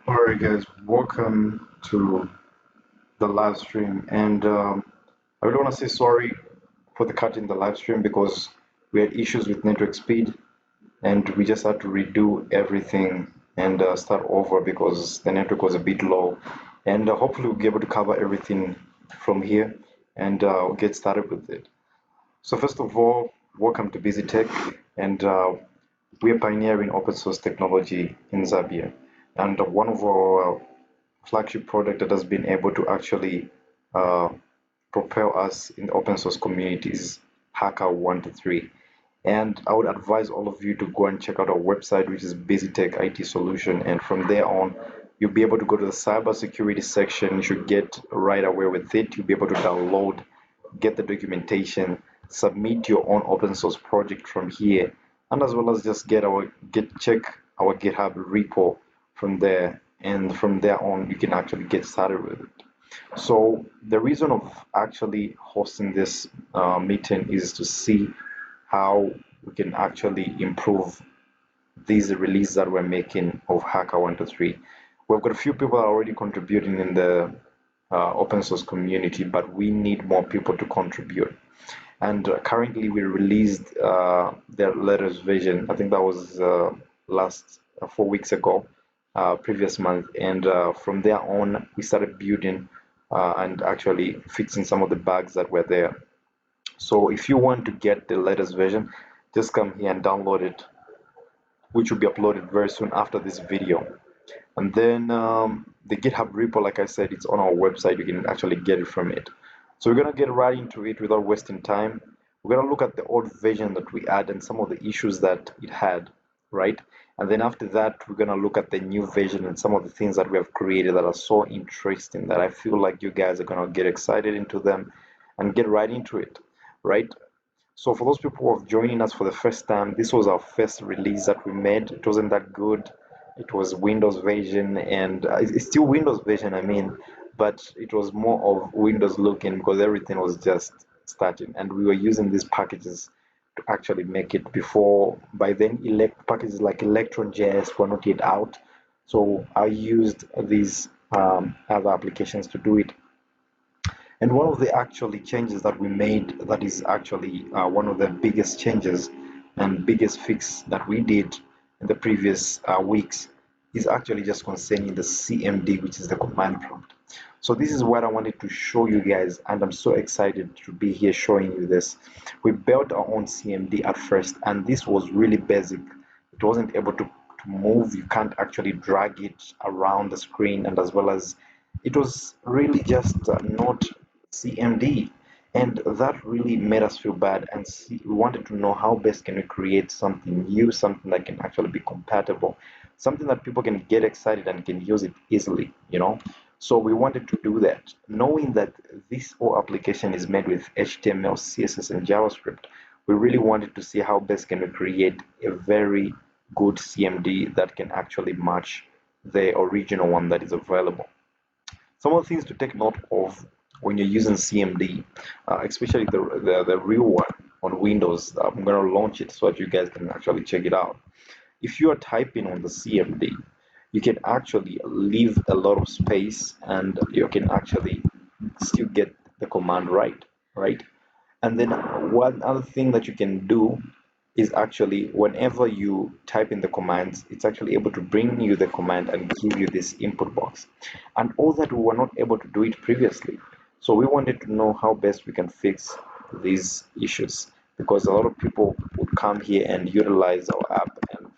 Alright guys, welcome to the live stream and I really want to say sorry for the cut in the live stream because we had issues with network speed and we just had to redo everything and start over because the network was a bit low and hopefully we'll be able to cover everything from here and get started with it. So first of all, welcome to Biztec and we are pioneering open source technology in Zambia and one of our flagship product that has been able to actually uh, propel us in the open source communities, Hacker123. And I would advise all of you to go and check out our website, which is Biztec IT Solution. And from there on, you'll be able to go to the cybersecurity section. You should get right away with it. You'll be able to download, get the documentation, submit your own open source project from here, and as well as just check our GitHub repo from there. And from there on, you can actually get started with it. So the reason of actually hosting this meeting is to see how we can actually improve these releases that we're making of Hacker123. We've got a few people already contributing in the open source community, but we need more people to contribute. And currently, we released the latest version. I think that was last 4 weeks ago, previous month. And from there on, we started building and actually fixing some of the bugs that were there. So if you want to get the latest version, just come here and download it, which will be uploaded very soon after this video. And then the GitHub repo, like I said, it's on our website. You can actually get it from it. So we're gonna get right into it without wasting time. We're gonna look at the old version that we had and some of the issues that it had, right? And then after that, we're gonna look at the new version and some of the things that we have created that are so interesting that I feel like you guys are gonna get excited into them and get right into it, right? So for those people who are joining us for the first time, this was our first release that we made. It wasn't that good. It was Windows version, and it's still Windows version, I mean, but it was more of Windows looking because everything was just starting, and we were using these packages to actually make it before. By then, packages like Electron.js were not yet out, so I used these other applications to do it. And one of the actually changes that we made that is actually one of the biggest changes and biggest fix that we did in the previous weeks is actually just concerning the CMD, which is the command prompt. So this is what I wanted to show you guys, and I'm so excited to be here showing you this. We built our own CMD at first, and this was really basic. It wasn't able to move. You can't actually drag it around the screen, and as well as it was really just not CMD, and that really made us feel bad and we wanted to know how best can we create something new, something that can actually be compatible, something that people can get excited and can use it easily, you know. So we wanted to do that, knowing that this whole application is made with HTML, CSS, and JavaScript. We really wanted to see how best can we create a very good CMD that can actually match the original one that is available. Some of the things to take note of when you're using CMD, especially the real one on Windows. I'm going to launch it so that you guys can actually check it out. If you are typing on the CMD, you can actually leave a lot of space and you can actually still get the command right? And then one other thing that you can do is actually whenever you type in the commands, it's actually able to bring you the command and give you this input box. And all that we were not able to do it previously. So we wanted to know how best we can fix these issues because a lot of people would come here and utilize our app and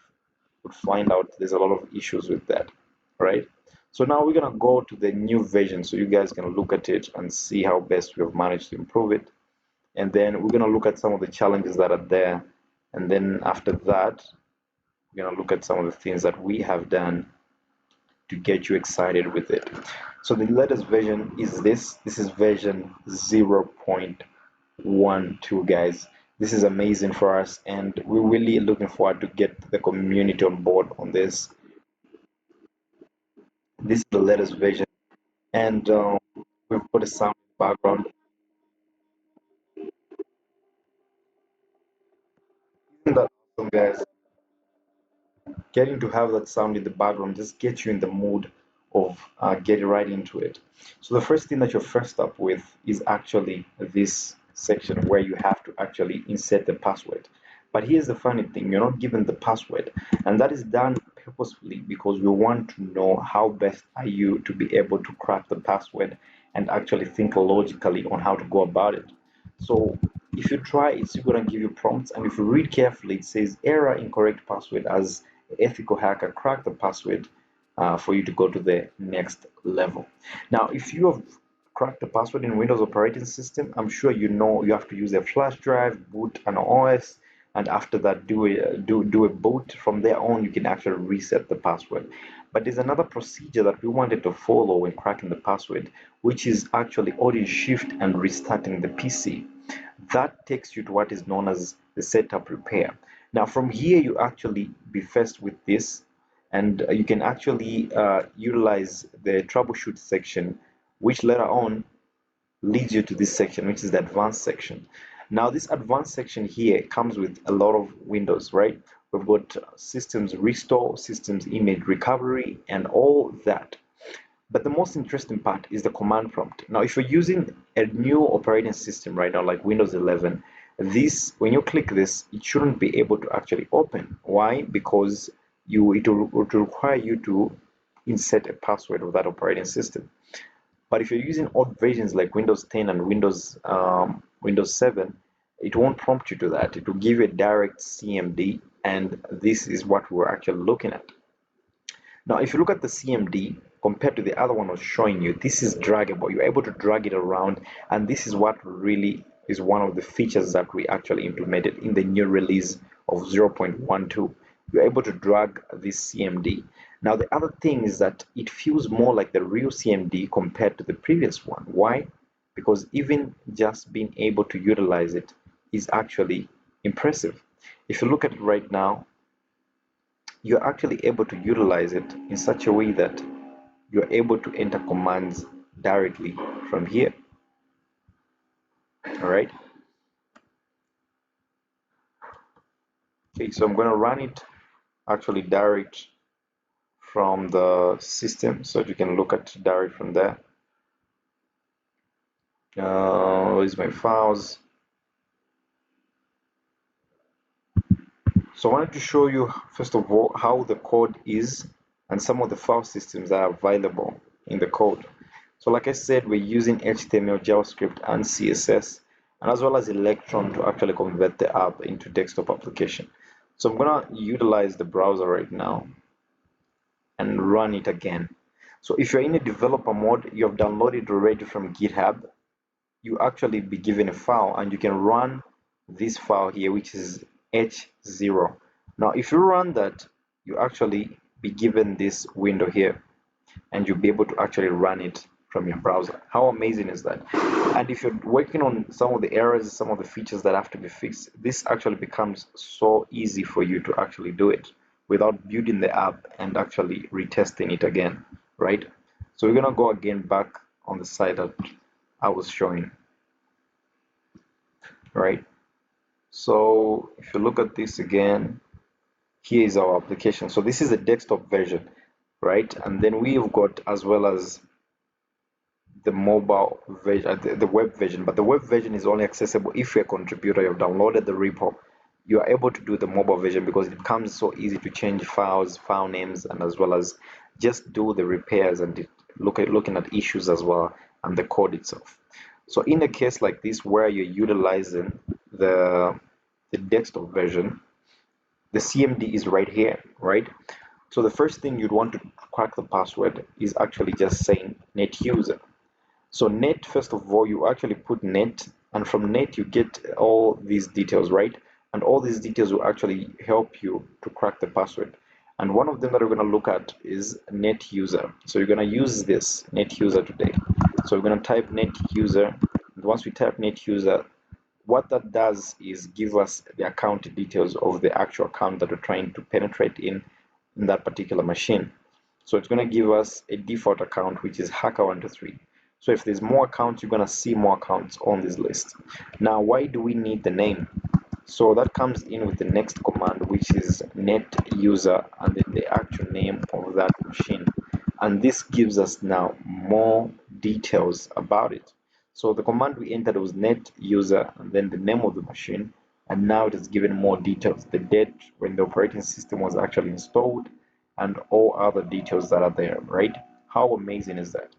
would find out there's a lot of issues with that, right? So now we're gonna go to the new version so you guys can look at it and see how best we have managed to improve it. And then we're gonna look at some of the challenges that are there. And then after that, we're gonna look at some of the things that we have done to get you excited with it. So the latest version is this. This is version 0.1.2, guys. This is amazing for us, and we're really looking forward to get the community on board on this. This is the latest version, and we've got a sound background. Isn't that awesome, guys? Getting to have that sound in the background just gets you in the mood of getting right into it. So the first thing that you're first up with is actually this section where you have to actually insert the password. But here's the funny thing, you're not given the password, and that is done purposefully because we want to know how best are you to be able to crack the password and actually think logically on how to go about it. So if you try, it's going to give you prompts, and if you read carefully, it says error, incorrect password. As ethical hacker, crack the password for you to go to the next level. Now, if you have cracked the password in Windows operating system, I'm sure you know you have to use a flash drive, boot an OS, and after that do a boot. From there on, you can actually reset the password. But there's another procedure that we wanted to follow when cracking the password, which is actually holding shift and restarting the PC. That takes you to what is known as the setup repair. Now from here you actually be faced with this, and you can actually utilize the troubleshoot section, which later on leads you to this section, which is the advanced section. Now this advanced section here comes with a lot of windows, right? We've got systems restore, systems image recovery, and all that. But the most interesting part is the command prompt. Now, if you're using a new operating system right now, like Windows 11, this, when you click this, it shouldn't be able to actually open. Why? Because it will require you to insert a password of that operating system. But if you're using old versions like Windows 10 and Windows 7, it won't prompt you to that. It will give you a direct CMD, and this is what we're actually looking at. Now, if you look at the CMD compared to the other one I was showing you, this is draggable. You're able to drag it around, and this is what really is one of the features that we actually implemented in the new release of 0.12. You're able to drag this CMD. Now, the other thing is that it feels more like the real CMD compared to the previous one. Why? Because even just being able to utilize it is actually impressive. If you look at it right now, you're actually able to utilize it in such a way that you're able to enter commands directly from here. All right. Okay, so I'm going to run it actually direct from the system so that you can look at direct from there. Where's my files? So I wanted to show you first of all how the code is and some of the file systems that are available in the code. So like I said, we're using HTML, JavaScript, and CSS, and as well as Electron to actually convert the app into desktop application. So I'm gonna utilize the browser right now and run it again. So if you're in a developer mode, you have downloaded already from GitHub, you actually be given a file and you can run this file here, which is h0. Now if you run that, you actually be given this window here, and you'll be able to actually run it from your browser. How amazing is that? And if you're working on some of the errors, some of the features that have to be fixed, this actually becomes so easy for you to actually do it without building the app and actually retesting it again, right? So we're gonna go again back on the side that I was showing, right? So if you look at this again, here is our application. So this is the desktop version, right? And then we've got as well as the mobile version, the web version, but the web version is only accessible if you're a contributor, you've downloaded the repo. You are able to do the mobile version because it becomes so easy to change files, file names, and as well as just do the repairs and looking at issues as well, and the code itself. So in a case like this where you're utilizing the desktop version, the CMD is right here, right? So the first thing you'd want to crack the password is actually just saying net user. So net, first of all, you actually put net, and from net you get all these details, right? And all these details will actually help you to crack the password. And one of them that we're going to look at is net user. So you're going to use this net user today. So we're going to type net user. And once we type net user, what that does is give us the account details of the actual account that we're trying to penetrate in that particular machine. So it's going to give us a default account, which is Hacker123. So if there's more accounts, you're going to see more accounts on this list. Now, why do we need the name? So that comes in with the next command, which is net user and then the actual name of that machine. and this gives us now more details about it. So the command we entered was net user and then the name of the machine, and now it is given more details, the date when the operating system was actually installed and all other details that are there, right? How amazing is that?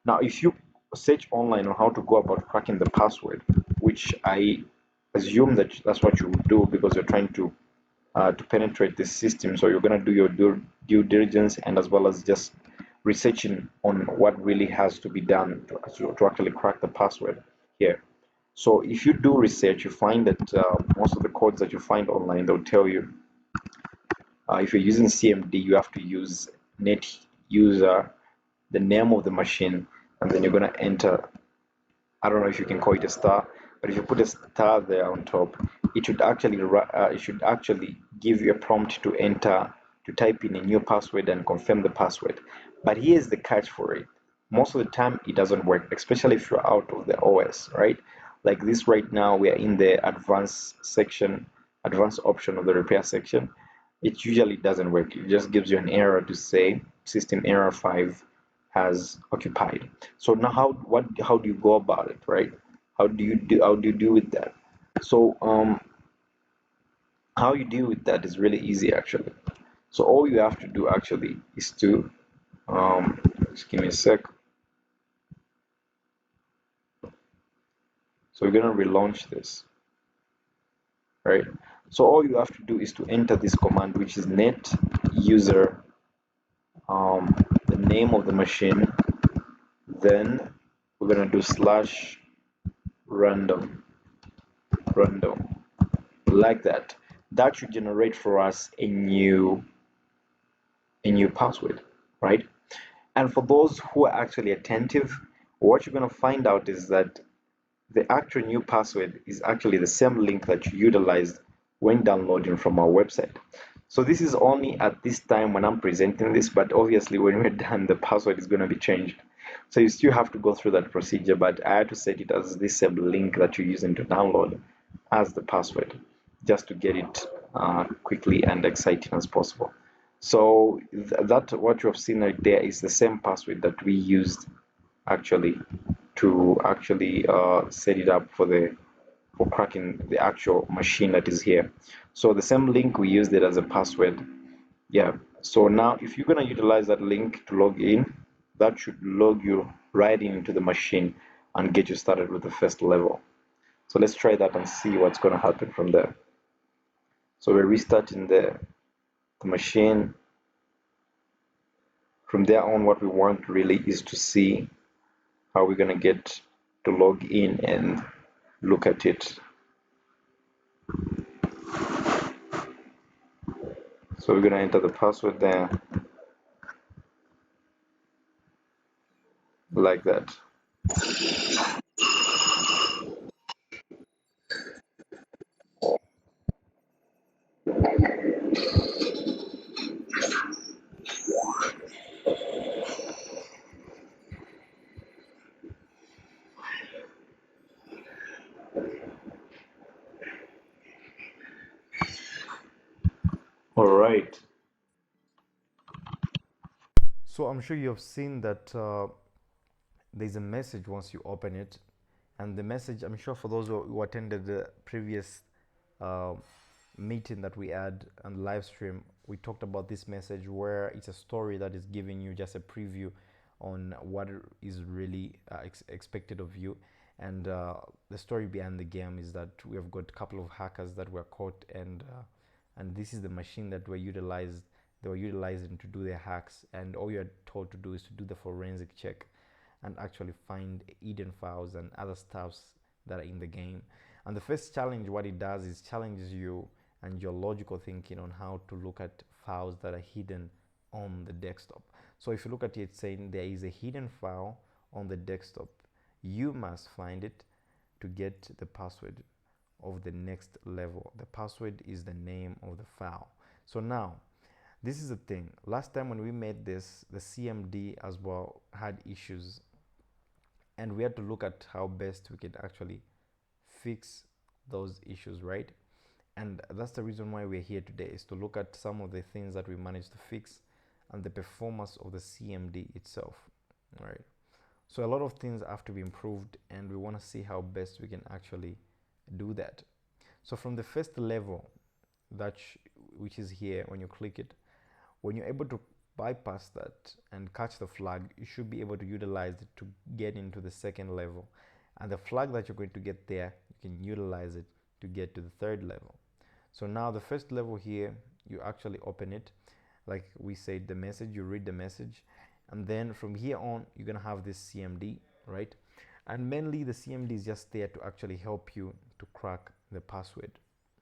Now if you search online on how to go about cracking the password, which I assume that that's what you would do because you're trying to penetrate this system. So you're going to do your due diligence and as well as just researching on what really has to be done to actually crack the password here. So if you do research, you find that most of the codes that you find online, they'll tell you if you're using CMD, you have to use net user, the name of the machine, and then you're going to enter. I don't know if you can call it a star, but if you put a star there on top, it should actually give you a prompt to enter, to type in a new password and confirm the password. But here's the catch for it. Most of the time it doesn't work, especially if you're out of the OS, right? Like this right now, we are in the advanced section, advanced option of the repair section. It usually doesn't work. It just gives you an error to say system error 5 has occupied. So now how do you go about it, right? How do you deal with that? So how you deal with that is really easy actually. So all you have to do actually is to just give me a sec. So we're gonna relaunch this, right? So all you have to do is to enter this command, which is net user, the name of the machine, then we're gonna do slash random like that. That should generate for us a new password, right? And for those who are actually attentive, what you're going to find out is that the actual new password is actually the same link that you utilized when downloading from our website. So this is only at this time when I'm presenting this, but obviously when we're done, the password is going to be changed. So you still have to go through that procedure, but I had to set it as this same link that you're using to download as the password, just to get it quickly and exciting as possible. So that what you have seen right there is the same password that we used actually to actually set it up for cracking the actual machine that is here. So the same link, we used it as a password. Yeah. So now if you're gonna utilize that link to log in, that should log you right into the machine and get you started with the first level. So let's try that and see what's gonna happen from there. So we're restarting the machine. From there on, what we want really is to see how we're gonna get to log in and look at it. So we're gonna enter the password there like that. All right. So I'm sure you have seen that there's a message once you open it, and the message, I'm sure for those who attended the previous uh, meeting that we had and live stream, we talked about this message where it's a story that is giving you just a preview on what is really expected of you. And the story behind the game is that we have got a couple of hackers that were caught, and this is the machine that were utilized. They were utilizing to do their hacks, and all you're told to do is to do the forensic check and actually find hidden files and other stuffs that are in the game. And the first challenge, what it does is challenges you and your logical thinking on how to look at files that are hidden on the desktop. So if you look at it saying there is a hidden file on the desktop, you must find it to get the password of the next level. The password is the name of the file. So now, this is the thing. Last time when we made this, the CMD as well had issues, and we had to look at how best we could actually fix those issues, right? And that's the reason why we're here today, is to look at some of the things that we managed to fix and the performance of the CMD itself, right? So a lot of things have to be improved, and we want to see how best we can actually do that. So from the first level, that which is here, when you click it, when you're able to bypass that and catch the flag, you should be able to utilize it to get into the second level, and the flag that you're going to get there, you can utilize it to get to the third level. So now the first level here, you actually open it, like we said, the message, you read the message, and then from here on you're gonna have this CMD, right? And mainly the CMD is just there to actually help you to crack the password,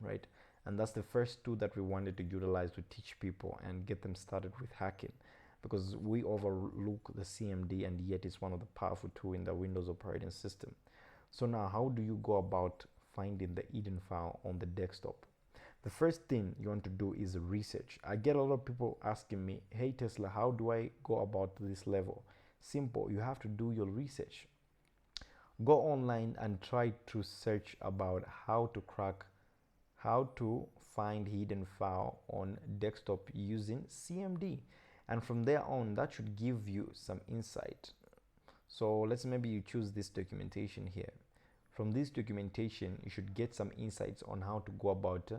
right? And that's the first tool that we wanted to utilize to teach people and get them started with hacking, because we overlook the CMD, and yet it's one of the powerful tools in the Windows operating system. So now, how do you go about finding the hidden file on the desktop? The first thing you want to do is research. I get a lot of people asking me, hey Tesla, how do I go about this level? Simple, you have to do your research. Go online and try to search about how to find hidden file on desktop using CMD, and from there on that should give you some insight. So let's maybe you choose this documentation here. From this documentation you should get some insights on how to go about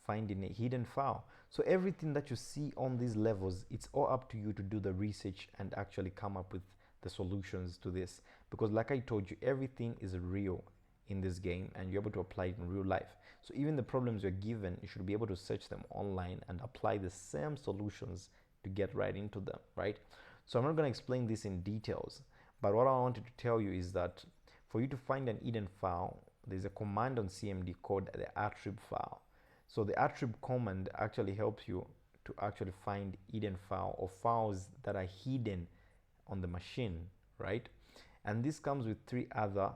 finding a hidden file. So everything that you see on these levels, it's all up to you to do the research and actually come up with the solutions to this, because like I told you, everything is real in this game and you're able to apply it in real life. So even the problems you're given, you should be able to search them online and apply the same solutions to get right into them, right? So I'm not going to explain this in details, but what I wanted to tell you is that for you to find an hidden file, there's a command on CMD called the attrib file. So the attrib command actually helps you to actually find hidden file or files that are hidden on the machine, right? And this comes with three other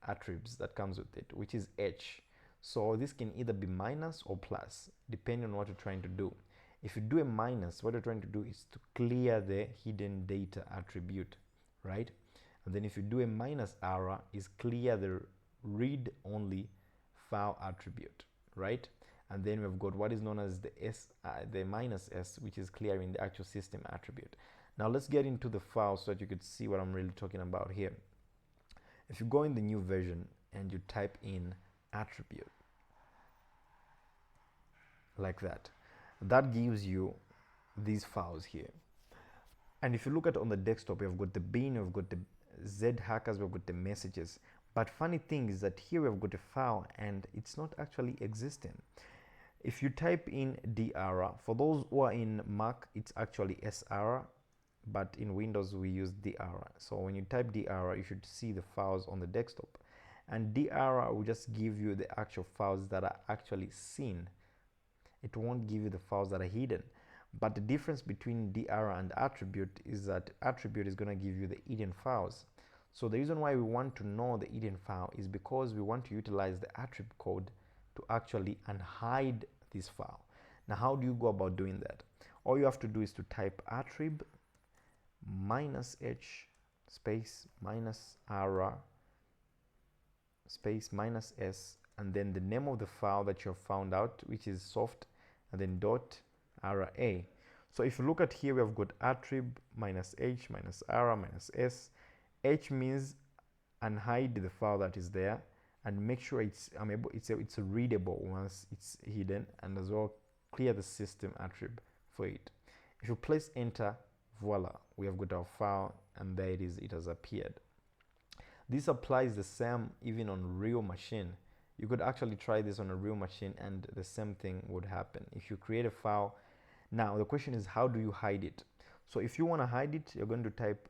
attributes that comes with it, which is H. So this can either be minus or plus, depending on what you're trying to do. If you do a minus, what you're trying to do is to clear the hidden data attribute, right? And then if you do a minus R, is clear the read-only file attribute, right? And then we've got what is known as the S, the minus S, which is clearing the actual system attribute. Now let's get into the file so that you could see what I'm really talking about here. If you go in the new version and you type in attribute like that, that gives you these files here. And if you look at on the desktop, we've got the bin, we've got the Z hackers, we've got the messages. But funny thing is that here we've got a file and it's not actually existing. If you type in dr, for those who are in Mac, it's actually sr, but in Windows we use dr. So when you type dr, you should see the files on the desktop, and dr will just give you the actual files that are actually seen. It won't give you the files that are hidden. But the difference between dr and attribute is that attribute is going to give you the hidden files. So the reason why we want to know the hidden file is because we want to utilize the attribute code to actually unhide this file. Now how do you go about doing that? All you have to do is to type attrib minus h space minus r space minus s, and then the name of the file that you have found out, which is soft, and then dot ra. So if you look at here, we have got attrib minus h minus r minus s. H means unhide the file that is there and make sure it's readable once it's hidden, and as well clear the system attrib for it. If you press enter, voila, we have got our file, and there it is, it has appeared. This applies the same even on real machine. You could actually try this on a real machine and the same thing would happen. If you create a file, now the question is, how do you hide it? So if you want to hide it, you're going to type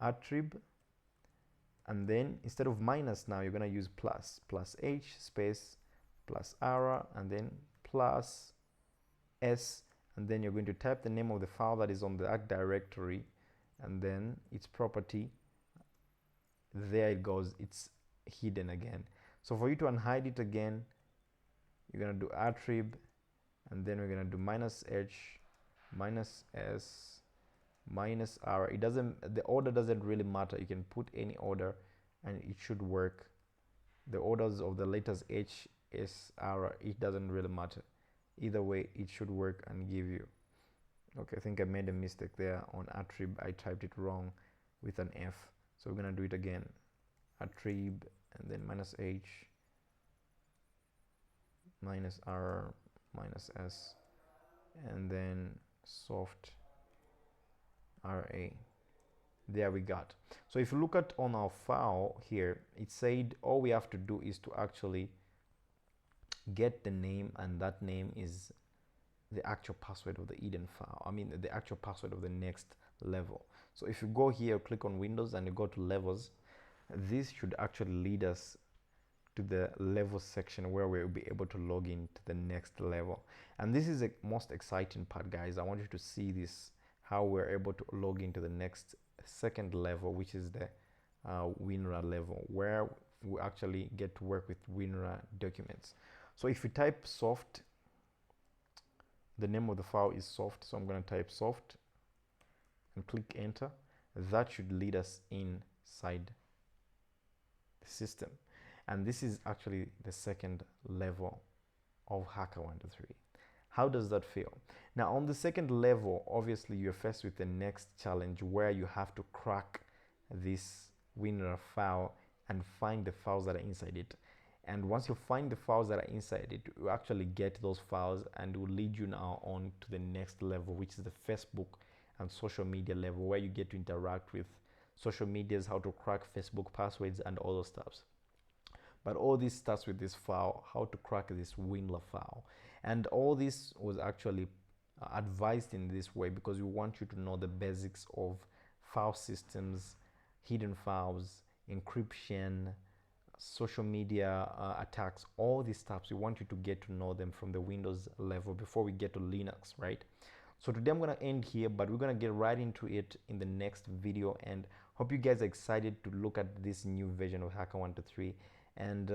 attrib, and then instead of minus, now you're going to use plus h space plus r and then plus s, and then you're going to type the name of the file that is on that directory and then its property. There it goes, it's hidden again. So for you to unhide it again, you're going to do attrib, and then we're going to do minus h minus s minus r. It doesn't, the order doesn't really matter, you can put any order and it should work. The orders of the letters h, s, r, it doesn't really matter. Either way it should work and give you Okay, I think I made a mistake there on attrib. I typed it wrong with an F. So we're gonna do it again. Attrib and then minus H minus R minus S and then soft RA. There we got. So if you look at on our file here, it said all we have to do is to actually get the name, and that name is the actual password of the Eden file. I mean the actual password of the next level. So if you go here, click on Windows and you go to levels, this should actually lead us to the level section where we'll be able to log in to the next level. And this is the most exciting part, guys. I want you to see this, how we're able to log into the next second level, which is the Winrar level, where we actually get to work with Winrar documents. So if you type soft, the name of the file is soft, so I'm going to type soft and click enter. That should lead us inside the system, and this is actually the second level of Hacker123. How does that feel? Now on the second level, obviously you're faced with the next challenge where you have to crack this Winrar file and find the files that are inside it. And once you find the files that are inside it, you actually get those files, and it will lead you now on to the next level, which is the Facebook and social media level, where you get to interact with social medias, how to crack Facebook passwords and all those stuff. But all this starts with this file, how to crack this Winrar file. And all this was actually advised in this way because we want you to know the basics of file systems, hidden files, encryption, social media attacks, all these stuff. We want you to get to know them from the Windows level before we get to Linux, right? So today I'm going to end here, but we're going to get right into it in the next video, and hope you guys are excited to look at this new version of Hacker123. And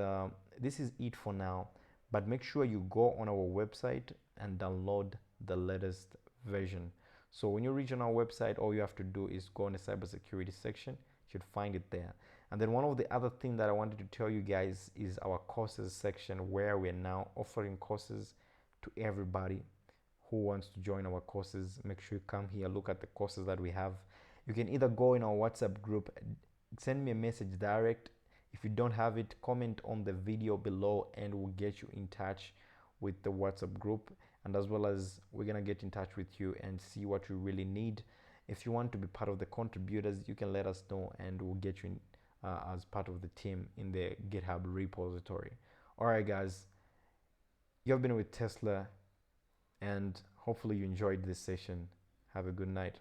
this is it for now, but make sure you go on our website and download the latest version. So when you reach on our website, all you have to do is go on the cybersecurity section. You should find it there. And then one of the other things that I wanted to tell you guys is our courses section, where we're now offering courses to everybody who wants to join our courses. Make sure you come here, look at the courses that we have. You can either go in our WhatsApp group, send me a message direct. If you don't have it, comment on the video below and we'll get you in touch with the WhatsApp group. And as well as we're gonna get in touch with you and see what you really need. If you want to be part of the contributors, you can let us know and we'll get you in as part of the team in the GitHub repository. All right, guys, you've been with Tesla, and hopefully you enjoyed this session. Have a good night.